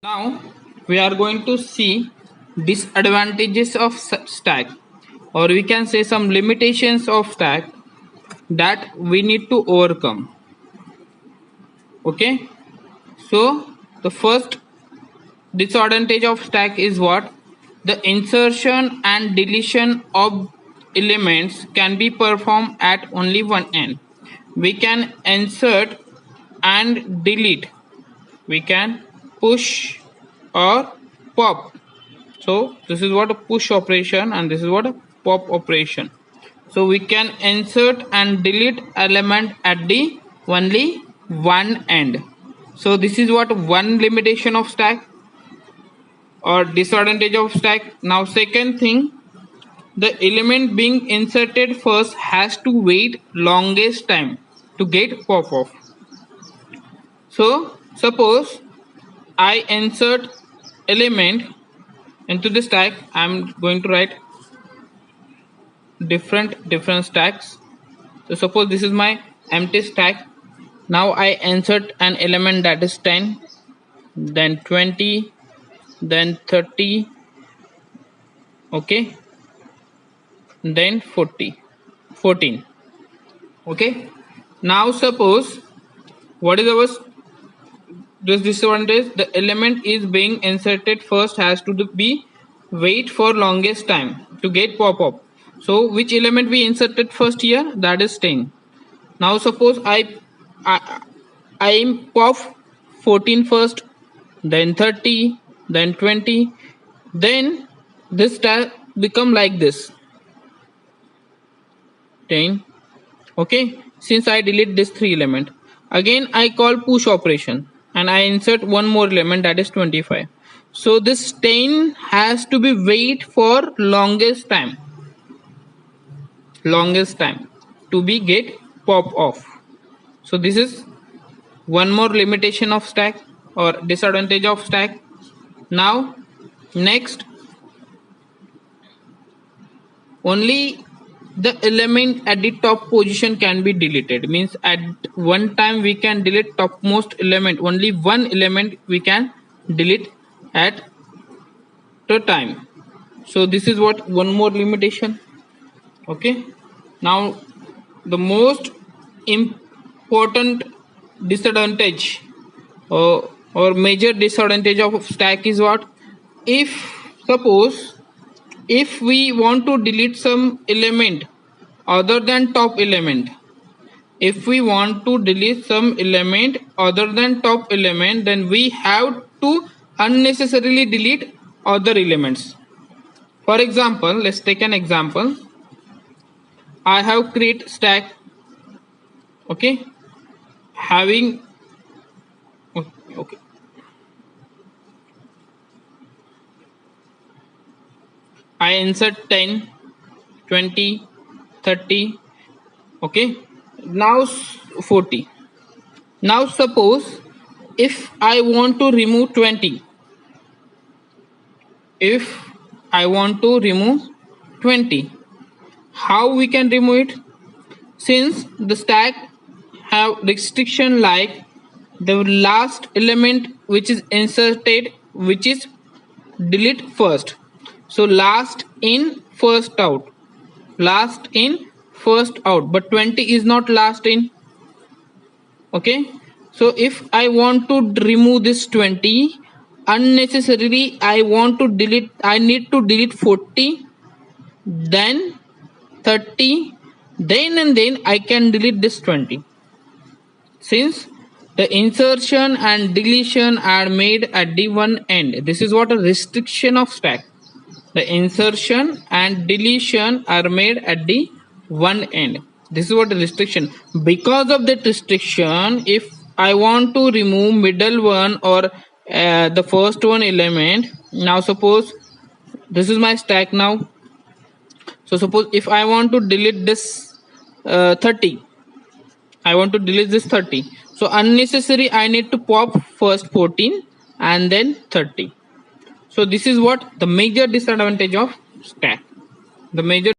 Now we are going to see disadvantages of stack, or we can say some limitations of stack that we need to overcome. Okay, so the first disadvantage of stack is what? The insertion and deletion of elements can be performed at only one end. We can insert and delete, we can push or pop. So this is what a push operation and this is what a pop operation. So we can insert and delete element at the only one end. So this is what one limitation of stack or disadvantage of stack. Now second thing, the element being inserted first has to wait longest time to get pop off. So suppose I insert element into the stack. I'm going to write different stacks. So suppose this is my empty stack. Now I insert an element that is 10, then 20, then 30, okay, then 14. Okay, now suppose what is our this disadvantage? The element is being inserted first has to be wait for longest time to get pop up. So which element we inserted first here? That is 10. Now suppose I pop 14 first, then 30, then 20, then this stack become like this 10. Okay, since I delete this 3 element, again I call push operation and I insert one more element that is 25. So this 10 has to be wait for longest time to be get pop off. So this is one more limitation of stack or disadvantage of stack. Now next, only the element at the top position can be deleted, means at one time we can delete topmost element, only one element we can delete at the time. So this is what one more limitation. Okay, now the most important disadvantage or major disadvantage of stack is what? If we want to delete some element other than top element, then we have to unnecessarily delete other elements. For example, let's take an example. I have create stack, okay, having okay, I insert 10, 20, 30, okay, now 40. Now suppose if I want to remove 20, how we can remove it? Since the stack have restriction like the last element which is inserted, which is delete first. So last in first out, but 20 is not last in. Okay, so if I want to remove this 20 unnecessarily, I need to delete 40, then 30, then I can delete this 20. Since the insertion and deletion are made at the one end, this is what a restriction of stack. The insertion and deletion are made at the one end. This is what the restriction. Because of that restriction, if I want to remove middle one or the first one element, now suppose this is my stack now. So suppose if I want to delete this 30, so unnecessary I need to pop first 14 and then 30. So this is what the major disadvantage of stack. The major